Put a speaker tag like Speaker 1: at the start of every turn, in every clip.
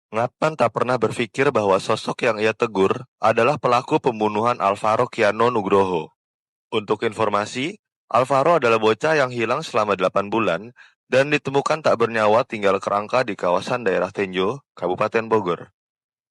Speaker 1: Ngatman tak pernah berpikir bahwa sosok yang ia tegur adalah pelaku pembunuhan Alvaro Kiano Nugroho. Untuk informasi, Alvaro adalah bocah yang hilang selama 8 bulan dan ditemukan tak bernyawa tinggal kerangka di kawasan daerah Tenjo, Kabupaten Bogor.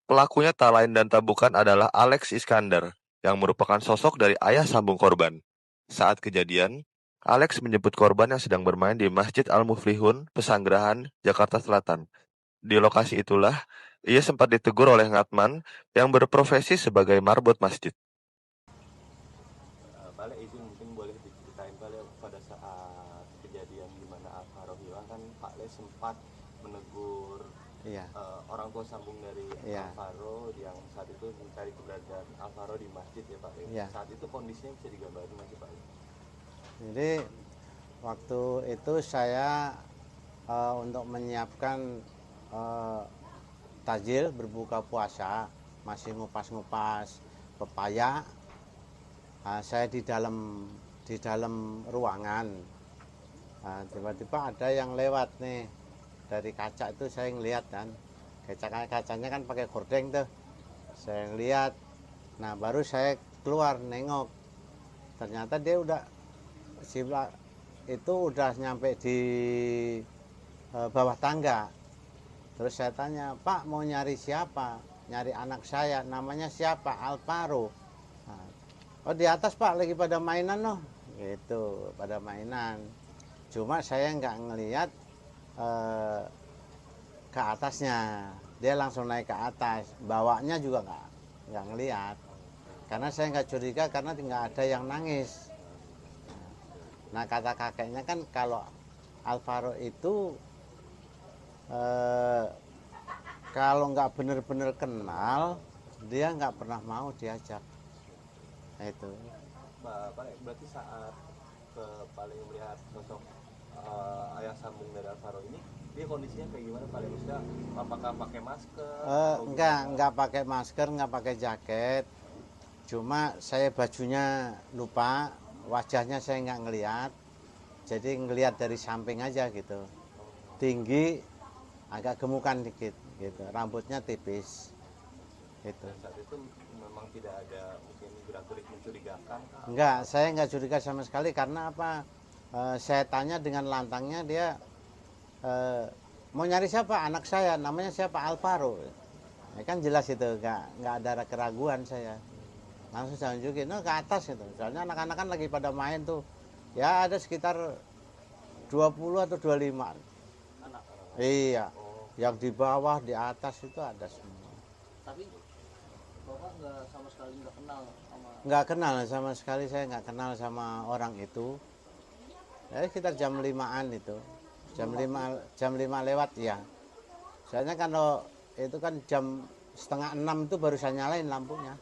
Speaker 1: Pelakunya tak lain dan tak bukan adalah Alex Iskandar, yang merupakan sosok dari ayah sambung korban. Saat kejadian, Alex menjemput korban yang sedang bermain di Masjid Al-Muflihun, Pesanggerahan, Jakarta Selatan. Di lokasi itulah, ia sempat ditegur oleh Ngatman yang berprofesi sebagai marbot masjid.
Speaker 2: Bale izin mungkin boleh diceritain Bale pada saat kejadian di mana Alvaro hilang kan Pak Le sempat menegur
Speaker 3: Iya,
Speaker 2: orang tua sambung dari
Speaker 3: iya,
Speaker 2: Alvaro yang saat itu mencari keberadaan Alvaro di masjid ya Pak Le.
Speaker 3: iya.
Speaker 2: Saat itu kondisinya bisa digambarin masih Pak Le?
Speaker 3: Jadi waktu itu saya untuk menyiapkan eh, takjil berbuka puasa, masih ngupas-ngupas pepaya. Saya di dalam ruangan. Tiba-tiba ada yang lewat nih dari kaca itu saya ngeliat kan. Kacanya kan pakai gorden tuh. Saya ngeliat. Nah baru saya keluar nengok. Ternyata dia udah si itu udah nyampe di bawah tangga. Terus saya tanya, Pak mau nyari siapa? Nyari anak saya, namanya siapa? Alvaro. Nah, oh di atas Pak lagi pada mainan loh. Gitu, pada mainan. Cuma saya nggak ngelihat eh, ke atasnya. Dia langsung naik ke atas. Bawanya juga nggak ngelihat. Karena saya nggak curiga karena nggak ada yang nangis. Nah kata kakeknya kan kalau Alvaro itu eh, kalau nggak bener-bener kenal dia nggak pernah mau diajak. Nah, itu
Speaker 2: Pak Le berarti saat Pak Le melihat sosok ayah sambung dari Alvaro ini dia kondisinya kayak gimana Pak Le? Maksudnya apakah pakai masker atau gimana?
Speaker 3: nggak pakai masker, nggak pakai jaket. Cuma saya bajunya lupa, wajahnya saya nggak ngelihat. Jadi ngelihat dari samping aja gitu. Tinggi, agak gemukan dikit gitu. Rambutnya tipis gitu.
Speaker 2: Dan saat itu memang tidak ada mungkin gerak-gerik mencurigakan
Speaker 3: Enggak, saya nggak curiga sama sekali karena apa? Saya tanya dengan lantangnya dia eh, mau nyari siapa? Anak saya, namanya siapa? Alvaro. Ya kan jelas itu, nggak ada keraguan saya. Langsung saya tunjukin, no, ke atas itu. Soalnya anak-anak kan lagi pada main tuh. Ya ada sekitar 20 atau 25.
Speaker 2: anak.
Speaker 3: Iya,
Speaker 2: Oh,
Speaker 3: yang di bawah, di atas itu ada semua.
Speaker 4: Tapi bapak nggak sama sekali nggak kenal sama.
Speaker 3: Nggak kenal sama sekali, saya nggak kenal sama orang itu. Ya sekitar jam 5-an itu. Jam 5 lewat ya. Soalnya kalau itu kan jam setengah 6 itu baru saya nyalain lampunya.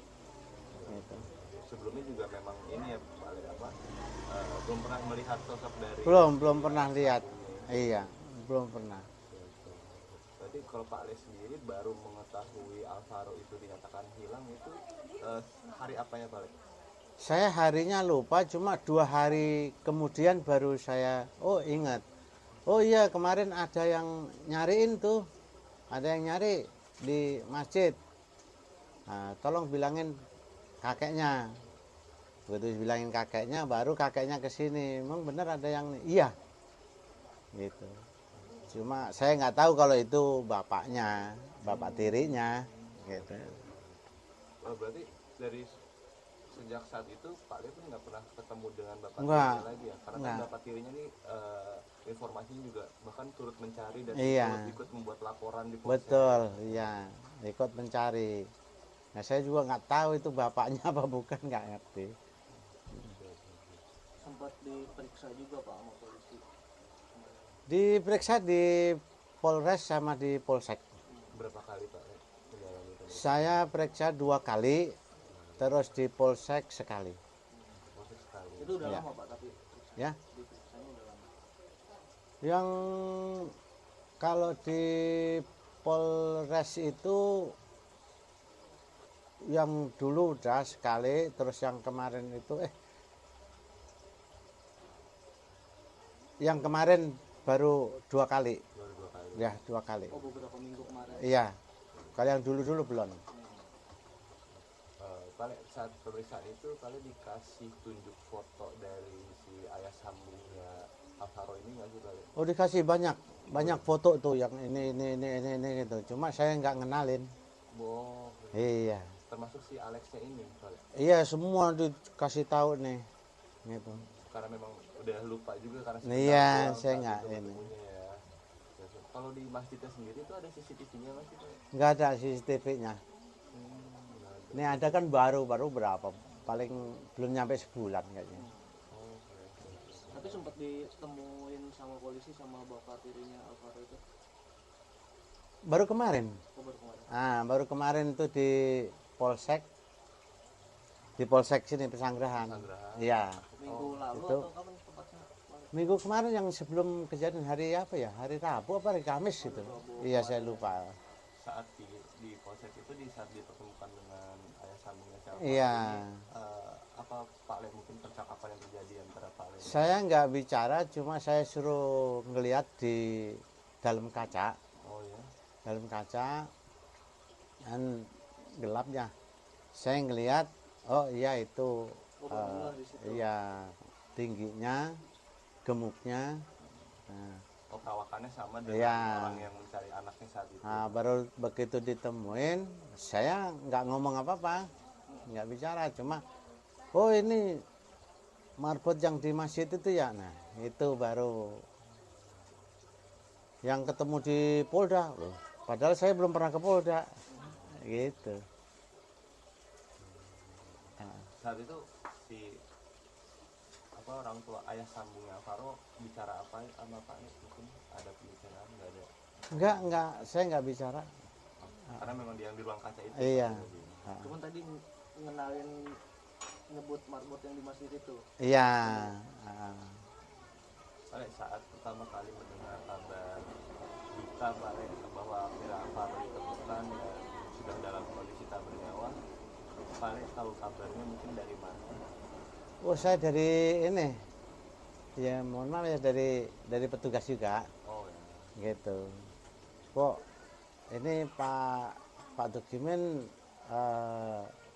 Speaker 3: Gitu.
Speaker 2: sebelumnya juga memang ini ya Pak Le, apa belum pernah melihat sosok dari
Speaker 3: Belum
Speaker 2: si
Speaker 3: pernah
Speaker 2: ayah
Speaker 3: lihat.
Speaker 2: sambungnya ini.
Speaker 3: Iya, belum pernah.
Speaker 2: Berarti kalau Pak Le sendiri baru mengetahui Alvaro itu dinyatakan hilang itu hari apanya Pak Le?
Speaker 3: Saya harinya lupa, cuma 2 hari kemudian baru saya, oh ingat. Oh iya kemarin ada yang nyariin tuh, ada yang nyari di masjid. Nah, tolong bilangin kakeknya. Begitu bilangin kakeknya, baru kakeknya ke sini. Emang bener ada yang, iya, gitu. Cuma saya nggak tahu kalau itu bapaknya, bapak tirinya, gitu.
Speaker 2: Berarti dari sejak saat itu Pak Le pun nggak pernah ketemu dengan bapak
Speaker 3: Enggak,
Speaker 2: tirinya lagi ya? Karena kan
Speaker 3: enggak.
Speaker 2: bapak tirinya nih informasinya juga bahkan turut mencari dan
Speaker 3: Iya,
Speaker 2: ikut membuat laporan di
Speaker 3: betul,
Speaker 2: polsek.
Speaker 3: iya. Ikut mencari. Nah, saya juga nggak tahu itu bapaknya apa bukan, nggak ngerti.
Speaker 4: Sempat diperiksa juga pak sama polisi.
Speaker 3: Diperiksa di Polres sama di Polsek.
Speaker 2: Berapa kali Pak Le menjalani pemeriksaan?
Speaker 3: Saya periksa 2 kali, terus di Polsek sekali.
Speaker 2: Polsek sekali.
Speaker 4: Itu udah
Speaker 3: Ya,
Speaker 4: lama pak tapi periksanya,
Speaker 3: ya.
Speaker 4: diperiksanya udah lama.
Speaker 3: Yang kalau di Polres itu yang dulu udah sekali, terus yang kemarin itu yang kemarin baru 2 kali.
Speaker 2: Baru 2 kali.
Speaker 3: Ya, 2 kali.
Speaker 4: Oh beberapa minggu kemarin.
Speaker 3: Iya. Kalau yang dulu-dulu belum.
Speaker 2: Paling saat pemeriksaan itu kalian dikasih tunjuk foto dari si ayah sambungnya Alvaro ini nggak sih kalian?
Speaker 3: Oh, dikasih banyak foto tuh yang ini gitu. Cuma saya nggak ngenalin.
Speaker 2: Oh,
Speaker 3: Iya.
Speaker 2: termasuk si Alexnya ini kalian?
Speaker 3: Iya, semua dikasih tahu nih. Gitu.
Speaker 2: Karena memang udah lupa juga karena
Speaker 3: Iya,
Speaker 2: doang
Speaker 3: saya
Speaker 2: saat
Speaker 3: nggak
Speaker 2: itu
Speaker 3: ini.
Speaker 2: ketemunya ya. Kalau di masjidnya sendiri itu ada CCTV-nya masih Pak?
Speaker 3: Nggak ada CCTV-nya.
Speaker 2: Nggak ada.
Speaker 3: Ini ada kan baru berapa? Paling belum nyampe sebulan kayaknya.
Speaker 2: Oh, oke.
Speaker 4: Tapi sempat ditemuin sama polisi sama bapak tirinya Alvaro itu.
Speaker 3: Baru kemarin.
Speaker 4: Oh, baru kemarin.
Speaker 3: Baru kemarin tuh di Polsek. Di Polsek sini Pesanggerahan.
Speaker 2: Pesanggerahan.
Speaker 3: Iya.
Speaker 4: Minggu lalu
Speaker 3: itu.
Speaker 4: atau kapan tepatnya?
Speaker 3: Minggu kemarin yang sebelum kejadian hari apa ya? Hari Rabu apa hari Kamis gitu. Iya, saya lupa.
Speaker 2: Saat di polsek itu di saat dipertemukan dengan ayah sambungnya si Alvaro
Speaker 3: Iya.
Speaker 2: ini, apa Pak Le mungkin percakapan yang terjadi antara Pak Le?
Speaker 3: Saya nggak bicara, cuma saya suruh ngelihat di dalam kaca.
Speaker 2: Oh ya.
Speaker 3: Dalam kaca dan gelapnya. Saya ngelihat, oh iya itu,
Speaker 4: Oh, benar di situ.
Speaker 3: iya tingginya, gemuknya. Nah,
Speaker 2: Oh, perawakannya sama dengan
Speaker 3: Iya.
Speaker 2: orang yang mencari anaknya saat itu.
Speaker 3: baru begitu ditemuin, saya nggak ngomong apa-apa, nggak bicara, cuma, oh ini marbot yang di masjid itu ya. Nah, itu baru yang ketemu di Polda. Loh, padahal saya belum pernah ke Polda, gitu.
Speaker 2: Saat itu si orang tua ayah sambungnya Alvaro bicara apa sama Pak Le? Mungkin ada pembicaraan nggak ada?
Speaker 3: Enggak, saya nggak bicara.
Speaker 2: Karena memang dia yang di ruang kaca itu.
Speaker 3: Iya.
Speaker 2: Pak.
Speaker 4: Cuman tadi ngenalin nyebut marbot yang di masjid itu.
Speaker 3: Iya.
Speaker 2: Pak Le, saat pertama kali mendengar kabar duka Pak Le bahwa Vira Alvaro ditemukan dan sudah dalam kondisi tak bernyawa, Pak Le tahu kabarnya mungkin dari mana?
Speaker 3: Oh, saya dari ini. Ya, mohon maaf ya, dari petugas juga,
Speaker 2: Oh ya.
Speaker 3: gitu. Kok ini Pak Dukimin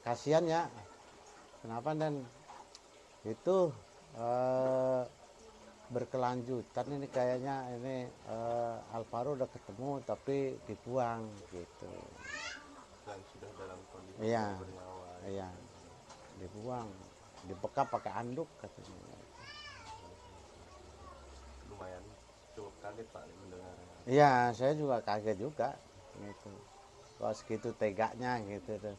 Speaker 3: kasihan ya. Kenapa dan itu berkelanjutan ini kayaknya ini Alvaro udah ketemu tapi dibuang gitu.
Speaker 2: Dan sudah dalam kondisi
Speaker 3: Iya.
Speaker 2: tak bernyawa.
Speaker 3: Iya, dibuang, dibekap pakai anduk katanya.
Speaker 2: Lumayan cukup kaget Pak Le mendengarnya.
Speaker 3: Iya, saya juga kaget juga gitu. Wah, segitu teganya gitu tuh.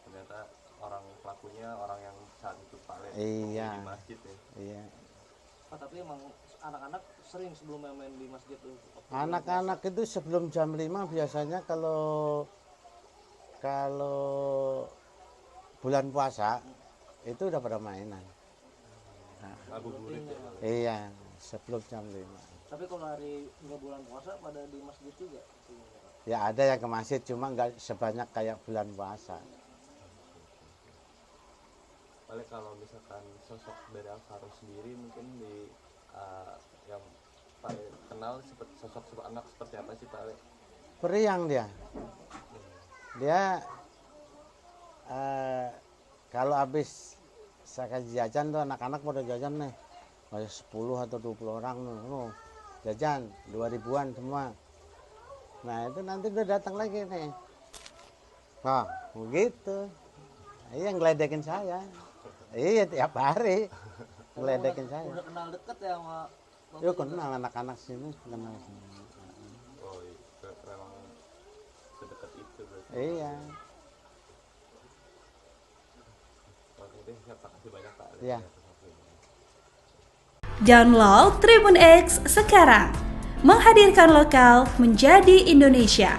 Speaker 2: Ternyata orang pelakunya orang yang saat itu Pak Le
Speaker 3: Iya.
Speaker 2: di masjid ya.
Speaker 3: Iya.
Speaker 4: Pak, tapi emang anak-anak sering sebelum main di masjid tuh.
Speaker 3: Anak-anak itu sebelum jam 5 biasanya kalau bulan puasa itu udah pada mainan.
Speaker 2: Ngabuburit ya. Pak Le.
Speaker 3: Iya, sebelum jam 5.
Speaker 4: Tapi kalau hari nggak bulan puasa pada di masjid juga.
Speaker 3: Ya ada yang ke masjid cuma nggak sebanyak kayak bulan puasa.
Speaker 2: Pak Le, kalau misalkan sosok dari Alvaro sendiri mungkin di yang Pak Le kenal seperti sosok anak seperti apa sih Pak Le?
Speaker 3: Periang dia. Dia kalau habis saya kasih jajan tuh anak-anak pada jajan nih. Masih 10 atau 20 orang nih. Jajan 2000-an semua. Nah, itu nanti udah datang lagi nih. Wah, begitu. Iya, ngeledekin saya. Iya, tiap hari ngeledekin saya.
Speaker 4: Udah kenal deket ya sama Bapak
Speaker 3: Yuk
Speaker 4: juga?
Speaker 3: kenal anak-anak sini, kenal semua.
Speaker 2: Oh iya, memang sedekat itu berarti.
Speaker 3: Iya.
Speaker 2: Oke deh, terima kasih banyak Pak Le.
Speaker 3: Iya.
Speaker 5: Download Tribun X sekarang, menghadirkan lokal menjadi Indonesia.